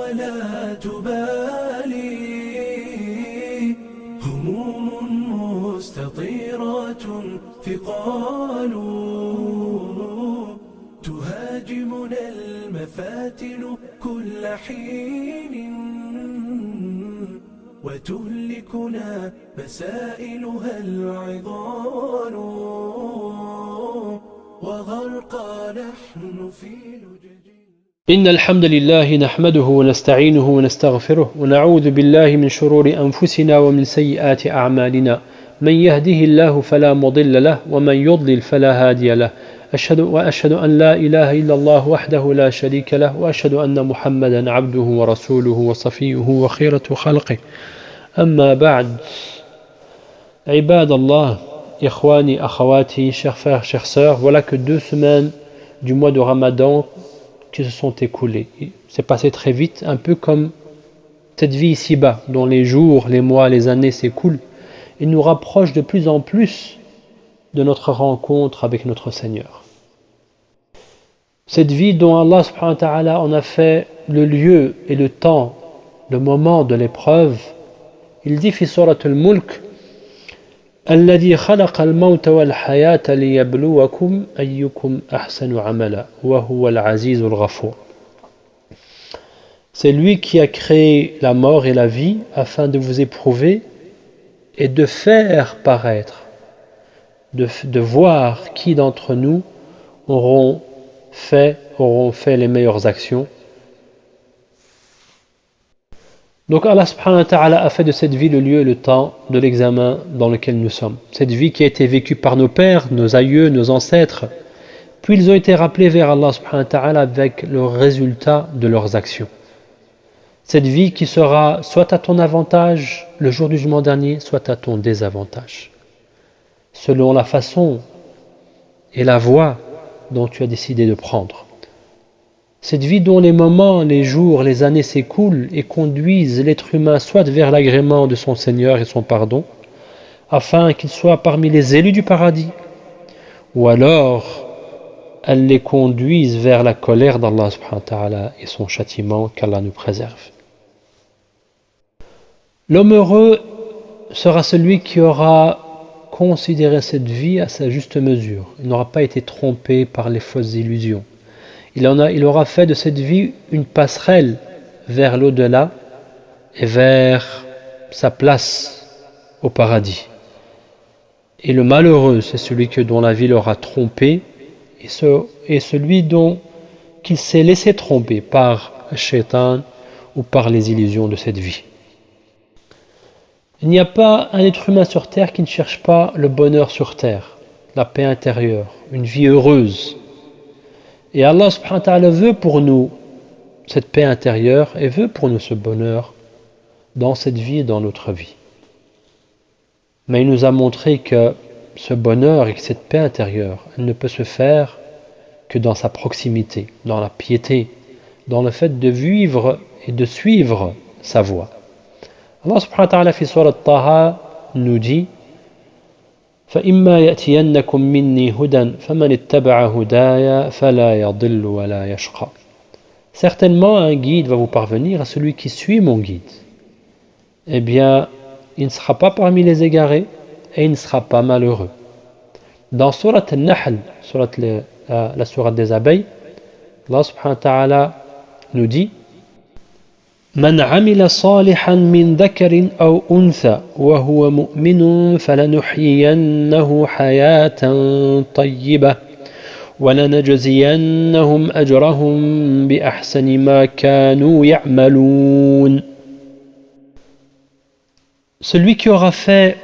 ولا تبالي هموم مستطيرات ثقال تهاجمنا المفاتن كل حين وتهلكنا مسائلها العظام وغرقى نحن في لجج. إن الحمد لله نحمده ونستعينه ونستغفره ونعوذ بالله من شرور أنفسنا ومن سيئات أعمالنا من يهده الله فلا مضل له ومن يضلل فلا هادي له وأشهد أن لا إله إلا الله وحده لا شريك له وأشهد أن محمدا عبده ورسوله وصفيه وخيرة خلقه أما بعد عباد الله إخواني أخواتي chers frères chers sœurs, voilà que 2 semaines du mois de Ramadan qui se sont écoulées. C'est passé très vite, un peu comme cette vie ici-bas, dont les jours, les mois, les années s'écoulent. Il nous rapproche de plus en plus de notre rencontre avec notre Seigneur. Cette vie dont Allah subhanahu wa ta'ala en a fait le lieu et le temps, le moment de l'épreuve, il dit fi surat al-Mulk الذي خلق الموت والحياة ليبلوكم أيكم أحسن عملا وهو العزيز الغفور. C'est lui qui a créé la mort et la vie afin de vous éprouver et de faire paraître, de voir qui d'entre nous auront fait les meilleures actions. Donc Allah subhanahu wa ta'ala a fait de cette vie le lieu et le temps de l'examen dans lequel nous sommes. Cette vie qui a été vécue par nos pères, nos aïeux, nos ancêtres, puis ils ont été rappelés vers Allah subhanahu wa ta'ala avec le résultat de leurs actions. Cette vie qui sera soit à ton avantage le jour du jugement dernier, soit à ton désavantage, selon la façon et la voie dont tu as décidé de prendre. Cette vie dont les moments, les jours, les années s'écoulent et conduisent l'être humain soit vers l'agrément de son Seigneur et son pardon, afin qu'il soit parmi les élus du paradis, ou alors elles les conduisent vers la colère d'Allah subhanahu wa ta'ala et son châtiment, qu'Allah nous préserve. L'homme heureux sera celui qui aura considéré cette vie à sa juste mesure. Il n'aura pas été trompé par les fausses illusions. Il aura fait de cette vie une passerelle vers l'au-delà et vers sa place au paradis. Et le malheureux, c'est celui dont la vie l'aura trompé et celui qu'il s'est laissé tromper par le shaitan ou par les illusions de cette vie. Il n'y a pas un être humain sur terre qui ne cherche pas le bonheur sur terre, la paix intérieure, une vie heureuse. Et Allah subhanahu wa ta'ala veut pour nous cette paix intérieure et veut pour nous ce bonheur dans cette vie et dans notre vie. Mais il nous a montré que ce bonheur et que cette paix intérieure, elle ne peut se faire que dans sa proximité, dans la piété, dans le fait de vivre et de suivre sa voie. Allah subhanahu wa ta'ala fi surat Taha nous dit فإما يأتينكم مني هدى فمن اتبع هدايا فلا يضل ولا يشقى. Certainement un guide va vous parvenir à celui qui suit mon guide. Eh bien, il ne sera pas parmi les égarés et il ne sera pas malheureux. Dans surat Al-Nahl, la sourate des abeilles, Allah subhanahu wa ta'ala nous dit من عمل صالحا من ذكر أو أنثى وهو مؤمن فلنحيينه حياة طيبة ولنجزينهم أجرهم بأحسن ما كانوا يعملون. Celui qui aura fait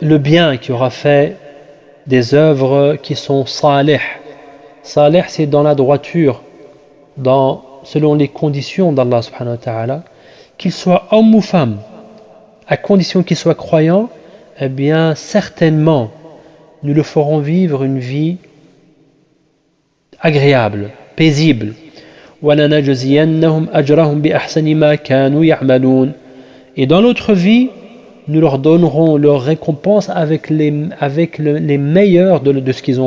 le bien, qui aura fait des œuvres qui sont salih. Salih, c'est dans la droiture, selon les conditions d'Allah subhanahu wa ta'ala, qu'il soit homme ou femme, à condition qu'il soit croyant, eh bien certainement nous le ferons vivre une vie agréable, paisible. Et dans l'autre vie, nous leur donnerons leur récompense avec les meilleurs de ce qu'ils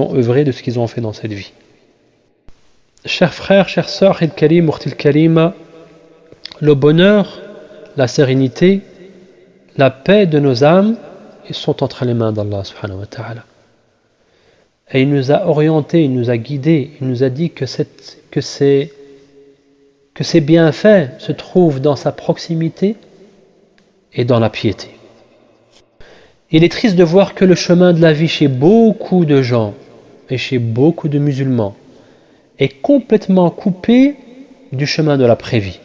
ont œuvré, de ce qu'ils ont fait dans cette vie. Chers frères, chères sœurs, Karim, Karima, le bonheur, la sérénité, la paix de nos âmes, ils sont entre les mains d'Allah subhanahu wa ta'ala. Et il nous a orientés, il nous a guidés, il nous a dit que ces bienfaits se trouvent dans sa proximité et dans la piété. Il est triste de voir que le chemin de la vie chez beaucoup de gens et chez beaucoup de musulmans est complètement coupé du chemin de l'après-vie.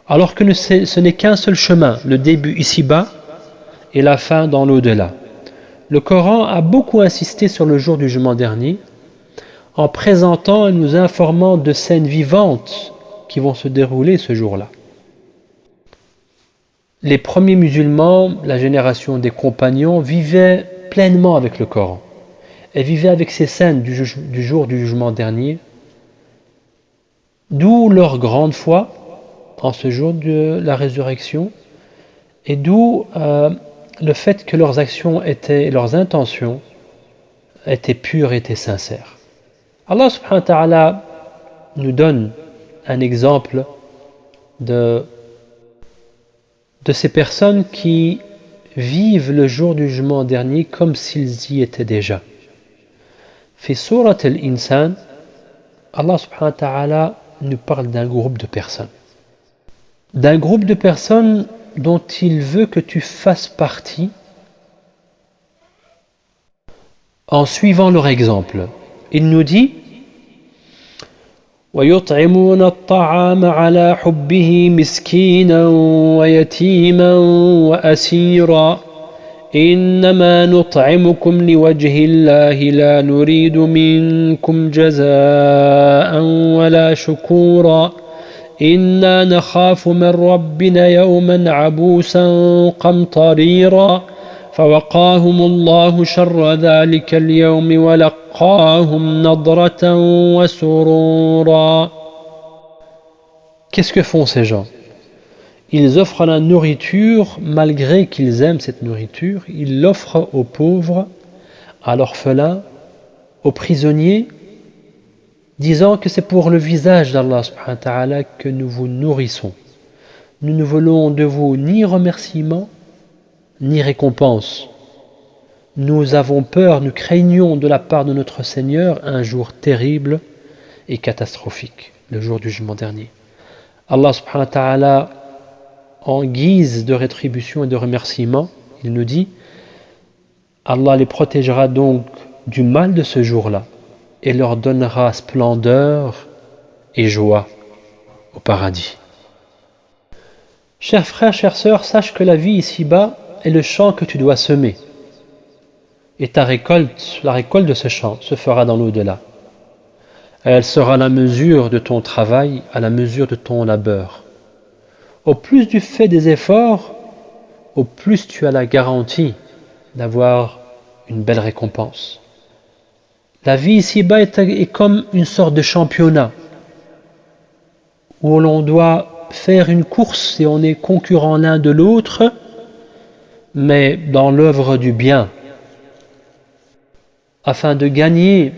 Alors que ce n'est qu'un seul chemin, le début ici-bas et la fin dans l'au-delà. Le Coran a beaucoup insisté sur le jour du jugement dernier en présentant et nous informant de scènes vivantes qui vont se dérouler ce jour-là. Les premiers musulmans, la génération des compagnons, vivaient pleinement avec le Coran et vivaient avec ces scènes du jour du jugement dernier, d'où leur grande foi en ce jour de la résurrection et d'où le fait que leurs actions leurs intentions étaient pures et étaient sincères. Allah subhanahu wa ta'ala nous donne un exemple de ces personnes qui vivent le jour du jugement dernier comme s'ils y étaient déjà. Fi surat al-Insan, Allah subhanahu wa ta'ala nous parle d'un groupe de personnes. D'un groupe de personnes dont il veut que tu fasses partie en suivant leur exemple. Il nous dit وَيُطْعِمُونَ الطَّعَامَ عَلَى حُبِّهِ مِسْكِينًا وَيَتِيمًا وَأَسِيرًا إِنَّمَا نُطْعِمُكُمْ لِوَجْهِ اللَّهِ لَا نُرِيدُ مِنكُمْ جَزَاءً وَلَا شُكُورًا إِنَّا نَخَافُ مِنْ رَبِّنَا يَوْمًا عَبُوسًا قَمْطَرِيرًا فوقاهم الله شر ذلك اليوم ولقاهم نضرة وسرورا. Qu'est-ce que font ces gens? Ils offrent la nourriture malgré qu'ils aiment cette nourriture. Ils l'offrent aux pauvres, à l'orphelin, aux prisonniers, disant que c'est pour le visage d'Allah subhanahu wa ta'ala que nous vous nourrissons. Nous ne voulons de vous ni remerciement ni récompense. Nous avons peur, nous craignons de la part de notre Seigneur un jour terrible et catastrophique, le jour du jugement dernier. Allah subhanahu wa ta'ala, en guise de rétribution et de remerciement, il nous dit, Allah les protégera donc du mal de ce jour-là et leur donnera splendeur et joie au paradis. Chers frères, chères sœurs, sache que la vie ici-bas est le champ que tu dois semer. Et ta récolte, la récolte de ce champ, se fera dans l'au-delà. Elle sera à la mesure de ton travail, à la mesure de ton labeur. Au plus tu fais des efforts, au plus tu as la garantie d'avoir une belle récompense. La vie ici-bas est comme une sorte de championnat où l'on doit faire une course et on est concurrent l'un de l'autre, mais dans l'œuvre du bien, afin de gagner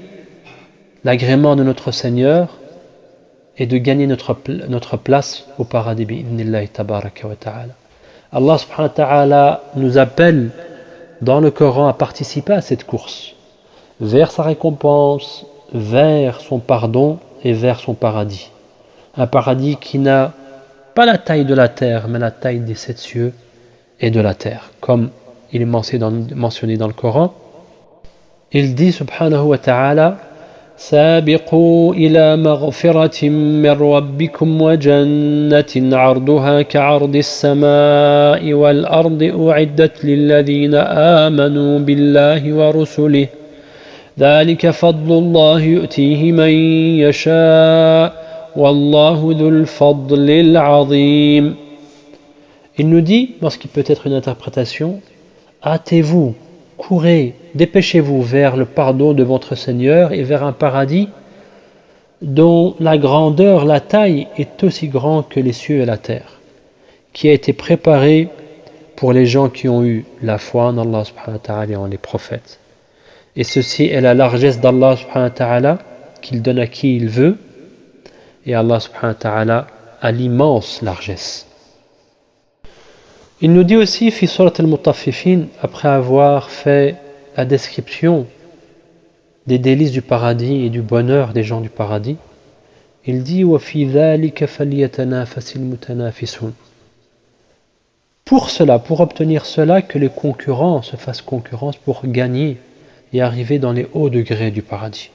l'agrément de notre Seigneur et de gagner notre place au paradis bi'idhnillahi tabaraka wa ta'ala. Allah subhanahu wa ta'ala nous appelle dans le Coran à participer à cette course, vers sa récompense, vers son pardon et vers son paradis. Un paradis qui n'a pas la taille de la terre, mais la taille des 7 cieux et de la terre, comme il est mentionné dans le Coran. Il dit subhanahu wa ta'ala سابقوا إلى مغفرة من ربكم وجنة عرضها كعرض السماء والأرض أعدت للذين آمنوا بالله ورسله ذلك فضل الله يؤتيه من يشاء والله ذو الفضل العظيم. Il nous dit, dans ce qui peut être une interprétation, hâtez-vous, courez, dépêchez-vous vers le pardon de votre Seigneur et vers un paradis dont la grandeur, la taille est aussi grande que les cieux et la terre, qui a été préparé pour les gens qui ont eu la foi en Allah subhanahu wa ta'ala et en les prophètes. Et ceci est la largesse d'Allah subhanahu wa ta'ala qu'il donne à qui il veut, et Allah subhanahu wa ta'ala à l'immense largesse. Il nous dit aussi, fi surat al-Mutaffifin, après avoir fait la description des délices du paradis et du bonheur des gens du paradis, il dit وَفِي ذَلِكَ فَلْيَتَنَافَسِ الْمُتَنَافِسُونَ. Pour cela, pour obtenir cela, que les concurrents se fassent concurrence pour gagner et arriver dans les hauts degrés du paradis.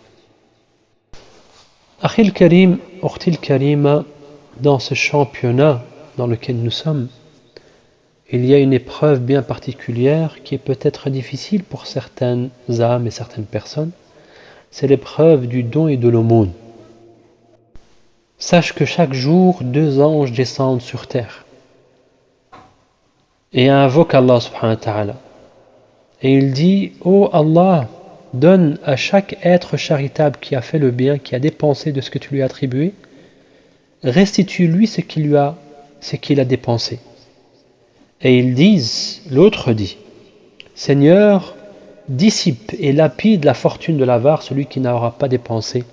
Akhil Karim, Ukhtil Karima, dans ce championnat dans lequel nous sommes, il y a une épreuve bien particulière qui est peut-être difficile pour certaines âmes et certaines personnes. C'est l'épreuve du don et de l'aumône. Sache que chaque jour, 2 anges descendent sur terre et invoquent Allah subhanahu wa ta'ala. Et il dit, ô Allah, donne à chaque être charitable qui a fait le bien, qui a dépensé de ce que tu lui as attribué, restitue-lui ce qu'il a dépensé. Et ils disent, l'autre dit, Seigneur, dissipe et lapide la fortune de l'avare, celui qui n'aura pas dépensé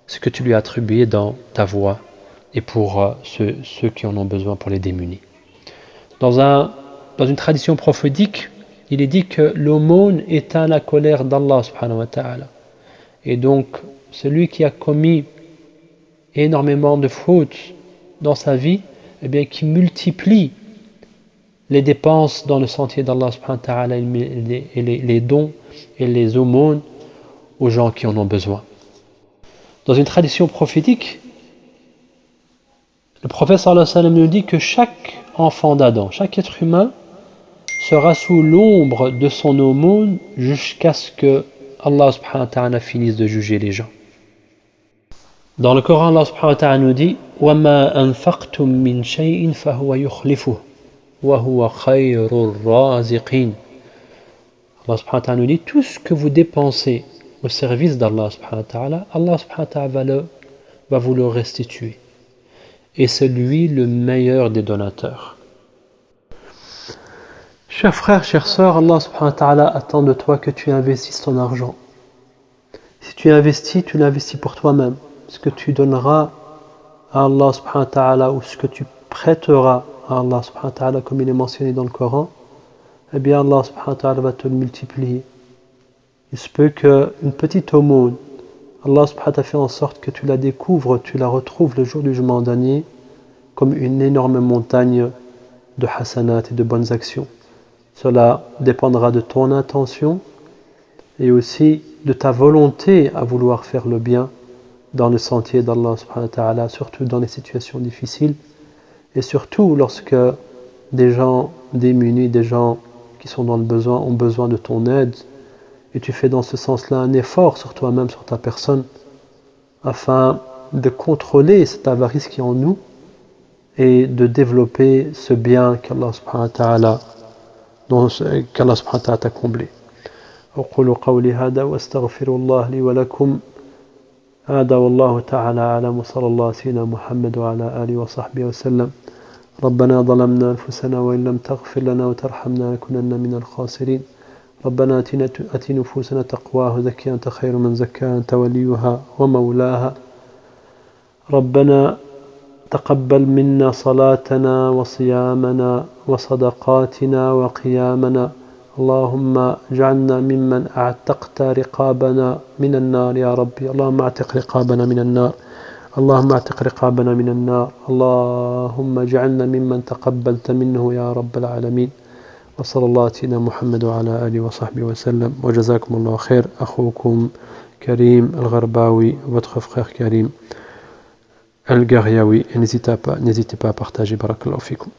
ce que tu lui as attribué dans ta voie et pour ceux qui en ont besoin, pour les démunis. Dans une tradition prophétique, il est dit que l'aumône éteint la colère d'Allah subhanahu wa ta'ala. Et donc, celui qui a commis énormément de fautes dans sa vie, eh bien, qui multiplie les dépenses dans le sentier d'Allah subhanahu wa ta'ala et les dons et les aumônes aux gens qui en ont besoin. Dans une tradition prophétique, le prophète sallallahu alayhi wa sallam nous dit que chaque enfant d'Adam, chaque être humain, sera sous l'ombre de son aumône jusqu'à ce que Allah subhanahu wa ta'ala finisse de juger les gens. Dans le Coran, Allah subhanahu wa ta'ala nous dit وَمَا أَنفَقْتُم مِّن شَيْءٍ فَهُوَ يُخْلِفُهُ وَهُوَ خَيْرُ الرَّازِقِينَ. Allah subhanahu wa ta'ala nous dit tout ce que vous dépensez au service d'Allah subhanahu wa ta'ala, Allah subhanahu wa ta'ala va vous le restituer. Et c'est lui le meilleur des donateurs. Chers frères, chères sœurs, Allah subhanahu wa ta'ala attend de toi que tu investisses ton argent. Si tu investis, tu l'investis pour toi-même. Ce que tu donneras à Allah subhanahu wa ta'ala ou ce que tu prêteras à Allah subhanahu wa ta'ala, comme il est mentionné dans le Coran, eh bien Allah subhanahu wa ta'ala va te le multiplier. Il se peut qu'une petite aumône, Allah subhanahu wa ta'ala fait en sorte que tu la découvres, tu la retrouves le jour du jugement dernier comme une énorme montagne de hasanat et de bonnes actions. Cela dépendra de ton intention et aussi de ta volonté à vouloir faire le bien dans le sentier d'Allah subhanahu wa ta'ala, surtout dans les situations difficiles et surtout lorsque des gens démunis, des gens qui sont dans le besoin ont besoin de ton aide et tu fais dans ce sens-là un effort sur toi-même, sur ta personne afin de contrôler cette avarice qui est en nous et de développer ce bien qu'Allah subhanahu wa ta'ala t'a comblé. أقول قولي هذا وأستغفر الله لي ولكم هذا والله تعالى أعلم وصلى الله سيدنا محمد وعلى آله وصحبه وسلم ربنا ظلمنا أنفسنا وإن لم تغفر لنا وترحمنا لنكونن من الخاسرين ربنا آت نفوسنا تقواها زكها أنت خير من زكاها أنت وليها ومولاها ربنا تقبل منا صلاتنا وصيامنا وصدقاتنا وقيامنا اللهم اجعلنا ممن اعتقت رقابنا من النار يا ربي اللهم اعتق رقابنا من النار اللهم اعتق رقابنا من النار اللهم اجعلنا ممن تقبلت منه يا رب العالمين وصلى الله على سيدنا محمد وعلى آله وصحبه وسلم وجزاكم الله خير أخوكم كريم الغرباوي votre frère Karim Al-Ghariawi et n'hésitez pas à partager barakallahu fikum.